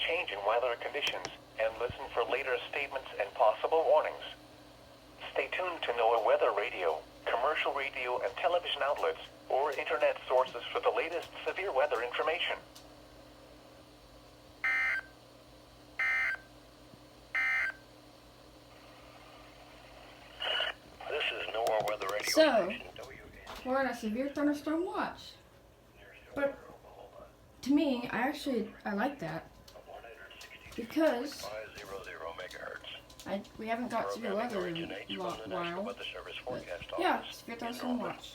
change in weather conditions and listen for later statements and possible warnings. Stay tuned to NOAA weather radio, commercial radio and television outlets, or internet sources for the latest severe weather information. This is NOAA weather radio. So, we're on a severe thunderstorm watch. But to me, I like that because we haven't got severe weather in a while. But yeah, severe thunderstorm watch.